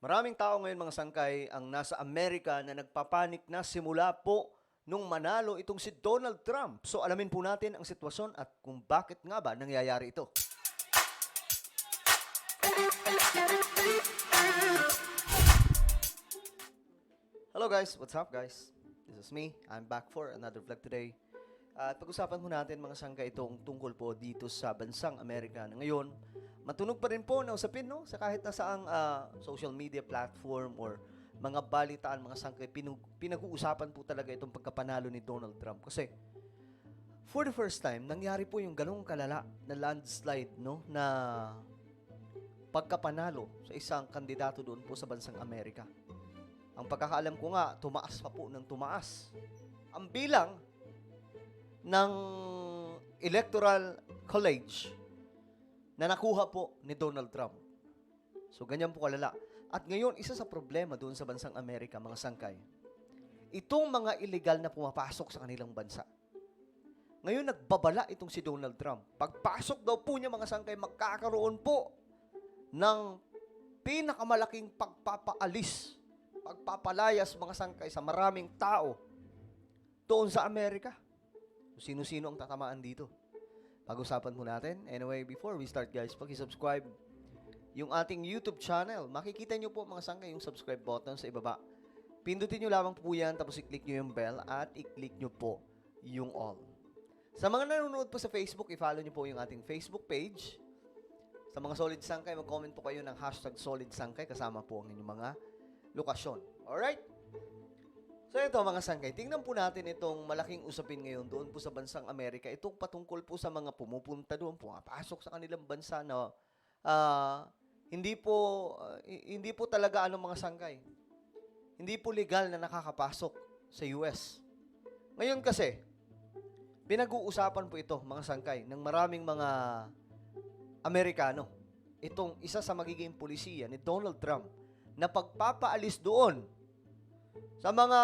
Maraming tao ngayon mga sangkay ang nasa Amerika na nagpapanik na simula po nung manalo itong si Donald Trump. So alamin po natin ang sitwasyon at kung bakit nga ba nangyayari ito. Hello guys, what's up guys? This is me, I'm back for another vlog today. At pag-usapan po natin mga sangkay itong tungkol po dito sa bansang Amerika na ngayon. Matunog pa rin po na usapin no? Sa kahit na saang social media platform or mga balitaan, mga sangkay, pinag-uusapan po talaga itong pagkapanalo ni Donald Trump. Kasi for the first time, nangyari po yung ganong kalala na landslide no? Na pagkapanalo sa isang kandidato doon po sa bansang Amerika. Ang pagkakaalam ko nga, tumaas pa po ng tumaas ang bilang ng Electoral College na nakuha po ni Donald Trump. So, ganyan po kalala. At ngayon, isa sa problema doon sa bansang Amerika, mga sangkay, itong mga illegal na pumapasok sa kanilang bansa. Ngayon, nagbabala itong si Donald Trump. Pagpasok daw po niya, mga sangkay, magkakaroon po ng pinakamalaking pagpapalayas, mga sangkay, sa maraming tao doon sa Amerika. Sino-sino ang tatamaan dito? Pag-usapan po natin. Anyway, before we start guys, paki-subscribe yung ating YouTube channel. Makikita nyo po mga sangkay yung subscribe button sa ibaba. Pindutin nyo lamang po yan, tapos i-click nyo yung bell at i-click nyo po yung all. Sa mga nanonood po sa Facebook, i-follow nyo po yung ating Facebook page. Sa mga solid sangkay, mag-comment po kayo ng #solid sangkay kasama po ang inyong mga lokasyon. Alright? So ito mga sangkay, tingnan po natin itong malaking usapin ngayon doon po sa bansang Amerika. Itong patungkol po sa mga pumupunta doon, pumapasok sa kanilang bansa na hindi po talaga mga sangkay. Hindi po legal na nakakapasok sa US. Ngayon kasi, pinag-uusapan po ito mga sangkay ng maraming mga Amerikano. Itong isa sa magiging pulisiya ni Donald Trump na pagpapaalis doon sa mga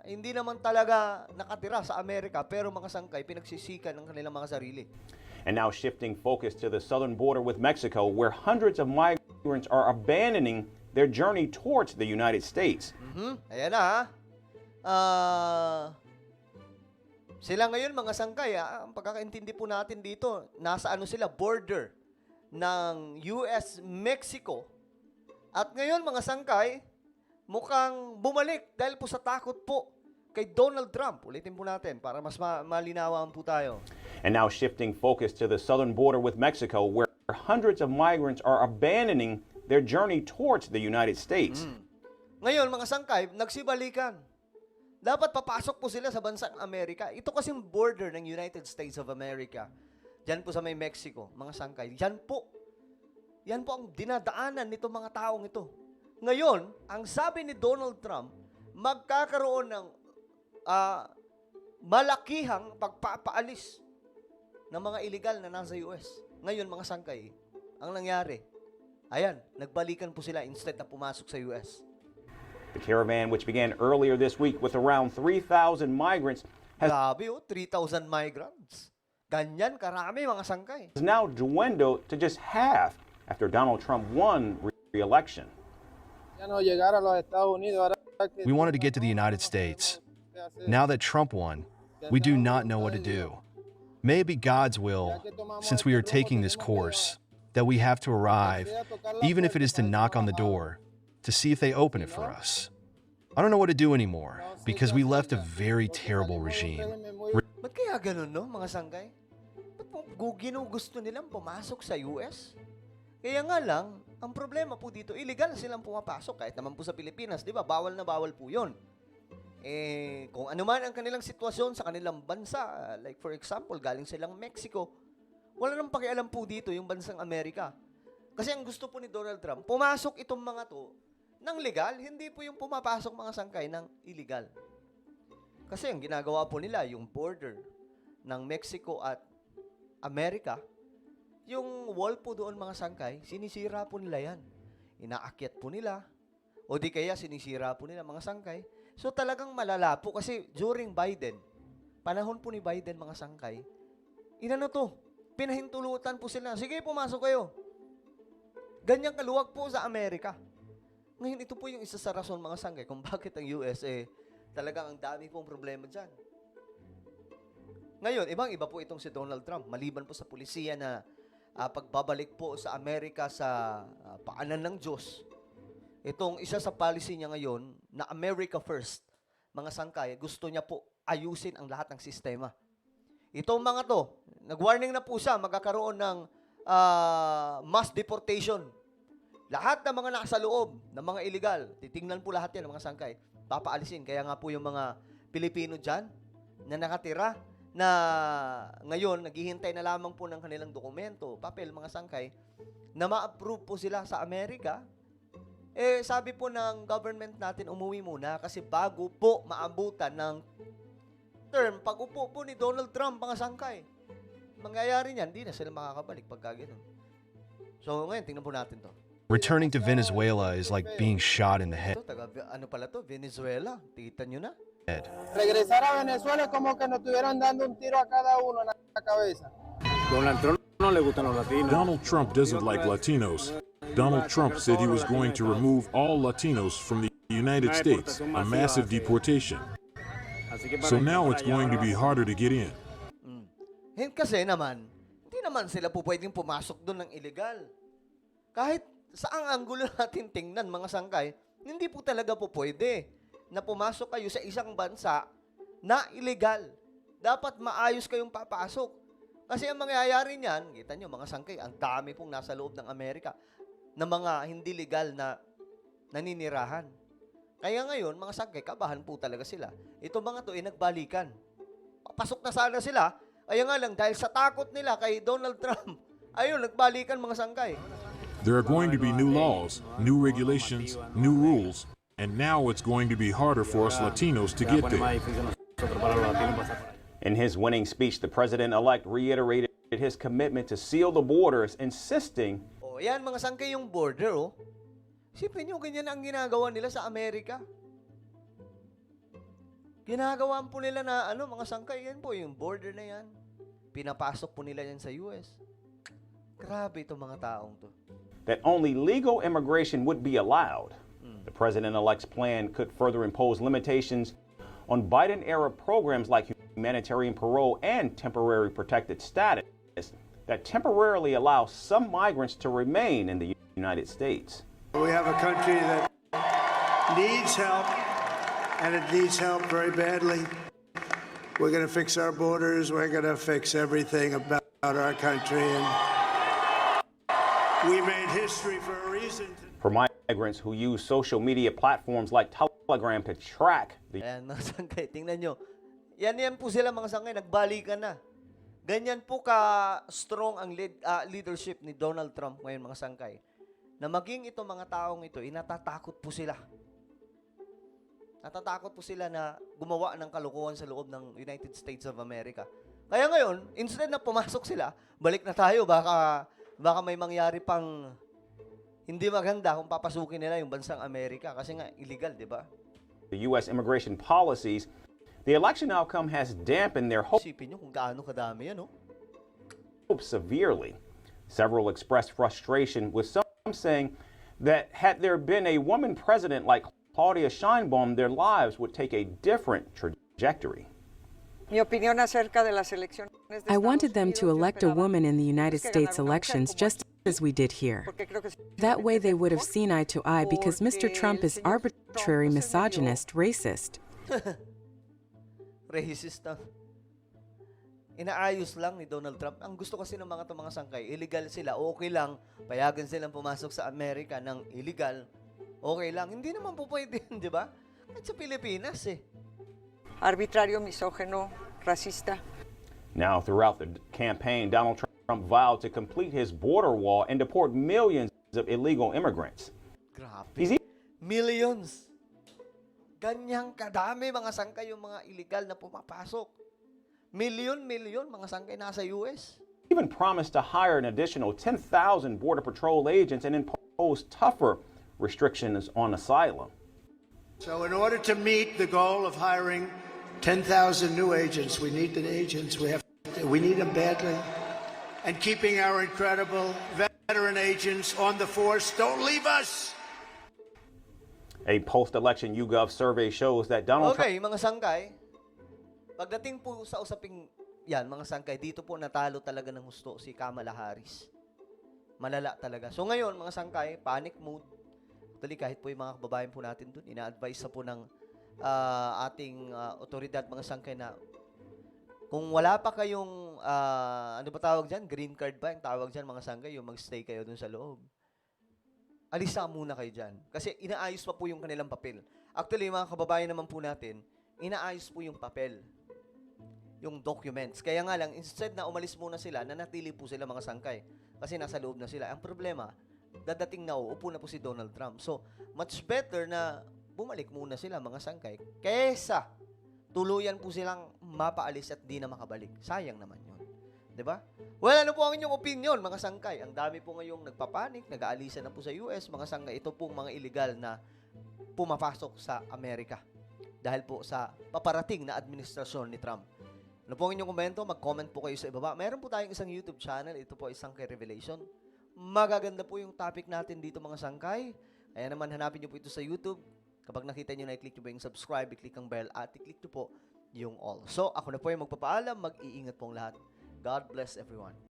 hindi naman talaga nakatira sa Amerika pero mga sangkay pinagsisikan ng kanilang mga sarili. And now shifting focus to the southern border with Mexico, where hundreds of migrants are abandoning their journey towards the United States. Ayan na sila ngayon mga sangkay, ang pagkakaintindi po natin dito, nasa sila, border ng US-Mexico. At ngayon mga sangkay, mukhang bumalik dahil po sa takot po kay Donald Trump. Ulitin po natin para mas malinawan po tayo. And now shifting focus to the southern border with Mexico, where hundreds of migrants are abandoning their journey towards the United States. Ngayon, mga sangkay, nagsibalikan. Dapat papasok po sila sa bansang Amerika. Ito kasing border ng United States of America. Diyan po sa may Mexico, mga sangkay. Yan po ang dinadaanan nito mga taong ito. Ngayon, ang sabi ni Donald Trump, magkakaroon ng malakihang pagpapaalis ng mga illegal na nasa US. Ngayon, mga sangkay, ang nangyari, ayan, nagbalikan po sila instead na pumasok sa US. The caravan, which began earlier this week with around 3,000 migrants, has Grabe 3,000 migrants. Ganyan karami mga sangkay. now dwindled to just half after Donald Trump won re-election. We wanted to get to the United States. Now that Trump won, we do not know what to do. May it be God's will, since we are taking this course, that we have to arrive, even if it is to knock on the door, to see if they open it for us. I don't know what to do anymore, because we left a very terrible regime. Ba't kaya ganun, no, mga sangkay? Ba't gusto nilang pumasok sa US? Kaya nga lang, ang problema po dito, illegal silang pumapasok. Kahit naman po sa Pilipinas, di ba? Bawal na bawal po yun. Kung ano man ang kanilang sitwasyon sa kanilang bansa, like for example, galing silang Mexico, wala nang pakialam po dito yung bansang Amerika. Kasi ang gusto po ni Donald Trump, pumasok itong mga to ng legal, hindi po yung pumapasok mga sangkay ng illegal. Kasi ang ginagawa po nila, yung border ng Mexico at Amerika, yung wall po doon mga sangkay, sinisira po nila yan. Inaakyat po nila. O di kaya sinisira po nila mga sangkay. So talagang malala po kasi during Biden, panahon po ni Biden mga sangkay, pinahintulutan po sila. Sige, pumasok kayo. Ganyang kaluwag po sa Amerika. Ngayon, ito po yung isa sa rason mga sangkay kung bakit ang USA talagang ang dami pong problema dyan. Ngayon, ibang-iba po itong si Donald Trump. Maliban po sa pulisiya na pagbabalik po sa Amerika sa paanan ng Diyos, itong isa sa policy niya ngayon na America First, mga sangkay, gusto niya po ayusin ang lahat ng sistema. Itong mga to, nag-warning na po siya, magkakaroon ng mass deportation. Lahat ng mga nasa loob, ng mga illegal, titingnan po lahat yan, mga sangkay, papaalisin. Kaya nga po yung mga Pilipino dyan na nakatira, na ngayon, naghihintay na lamang po ng kanilang dokumento, papel, mga sangkay, na ma-approve po sila sa Amerika. Sabi po ng government natin, umuwi muna kasi bago po maabutan ng term, pag-upo po ni Donald Trump, mga sangkay. Mangyayari niyan, hindi na sila makakabalik pagka ganun. So, ngayon, tingnan po natin to. Returning to Venezuela is like being shot in the head. Ito, ano pala to? Venezuela. Tita nyo na. Regresar a Venezuela es como que nos estuvieran dando un tiro a cada uno en la cabeza. Donald Trump no le gustan los latinos. Donald Trump doesn't like Latinos. Donald Trump said he was going to remove all Latinos from the United States, a massive deportation. So now it's going to be harder to get in. Kasi naman, hindi naman sila po pwedeng pumasok doon ng illegal. Kahit saang anggulo natin tingnan, mga sangkay, hindi po talaga po pwede na pumasok kayo sa isang bansa na illegal. Dapat maayos kayong papasok. Kasi ang mangyayari niyan, kita nyo mga sangkay, ang dami pong nasa loob ng Amerika na mga hindi legal na naninirahan. Kaya ngayon, mga sangkay, kabahan po talaga sila. Ito mga to, nagbalikan. Papasok na sana sila, kaya nga lang, dahil sa takot nila kay Donald Trump, ayun, nagbalikan mga sangkay. There are going to be new laws, new regulations, new rules, and now it's going to be harder for us Latinos to get there. In his winning speech, the president-elect reiterated his commitment to seal the borders, insisting, Yan mga sangkay yung border, Isipin nyo, ganyan ang ginagawa nila sa Amerika. Ginagawa po nila na, mga sangkay, yan po, yung border na yan. Pinapasok po nila yan sa US. Grabe itong mga taong to. that only legal immigration would be allowed. The president-elect's plan could further impose limitations on Biden-era programs like humanitarian parole and temporary protected status that temporarily allow some migrants to remain in the United States. We have a country that needs help, and it needs help very badly. We're going to fix our borders. We're going to fix everything about our country. And we made history for a reason. For migrants who use social media platforms like Telegram to track the Ayan, mga sangkay, tingnan nyo. Yan po sila mga sangkay, nagbalikan na. Ganyan po ka-strong ang leadership ni Donald Trump ngayon, mga sangkay. Na maging itong mga taong ito, natatakot po sila. Natatakot po sila na gumawa ng kalokohan sa loob ng United States of America. Kaya ngayon, instead na pumasok sila, balik na tayo, baka may mangyari pang hindi maganda kung papasukin nila yung bansang Amerika kasi nga illegal, di ba? the U.S. immigration policies, the election outcome has dampened their hopes Isipin nyo kung gaano kadami yan, severely. Several expressed frustration, with some saying that had there been a woman president like Claudia Sheinbaum, their lives would take a different trajectory. I wanted them to elect a woman in the United States elections just as we did here. That way they would have seen eye to eye because Mr. Trump is arbitrary, misogynist, racist. Racist na. Inaayos lang ni Donald Trump. Ang gusto kasi ng mga sangkay, illegal sila, okay lang, payagan silang pumasok sa Amerika ng illegal, okay lang. Hindi naman po pwede yun, di ba? At sa Pilipinas Arbitrario, misógino, racista. Now, throughout the campaign, Donald Trump vowed to complete his border wall and deport millions of illegal immigrants. Grabe. Millions. Ganyang kadami mga sangkay yung mga illegal na pumapasok. Milyon mga sangkay nasa US. He even promised to hire an additional 10,000 Border Patrol agents and impose tougher restrictions on asylum. So in order to meet the goal of hiring 10,000 new agents, we need the agents. We need them badly. And keeping our incredible veteran agents on the force. Don't leave us. A post-election YouGov survey shows that Donald Trump Okay, mga sangkay, pagdating po sa usaping yan, mga sangkay, dito po natalo talaga ng husto si Kamala Harris. Malala talaga. So ngayon, mga sangkay, panic mode. Actually, kahit po yung mga kababayan po natin dun, ina-advise sa po ng ating otoridad, mga sangkay, na kung wala pa kayong, ano ba tawag dyan? Green card ba? Yung tawag dyan, mga sangkay, yung magstay kayo dun sa loob. Alisa muna kayo dyan. Kasi inaayos pa po yung kanilang papel. Actually, mga kababayan naman po natin, inaayos po yung papel. Yung documents. Kaya nga lang, instead na umalis muna sila, nanatili po sila mga sangkay. Kasi nasa loob na sila. Ang problema, dadating na uupo na po si Donald Trump. So, much better na bumalik muna sila mga sangkay kesa tuluyan po silang mapaalis at di na makabalik. Sayang naman yun. 'Di ba? Well, ano po ang inyong opinion, mga sangkay? Ang dami po ngayong nagpapanik, nag-aalisan na po sa US, mga sangkay. Ito pong mga illegal na pumapasok sa Amerika dahil po sa paparating na administrasyon ni Trump. Ano po ang inyong komento? Mag-comment po kayo sa ibaba. Meron po tayong isang YouTube channel. Ito po ay Sangkay Revelation. Magaganda po yung topic natin dito, mga sangkay. Kaya naman, hanapin nyo po ito sa YouTube. Kapag nakita nyo na, i-click nyo po yung subscribe, i-click ang bell, at i-click nyo po yung all. So, ako na po yung magpapaalam. Mag-iingat pong lahat. God bless everyone.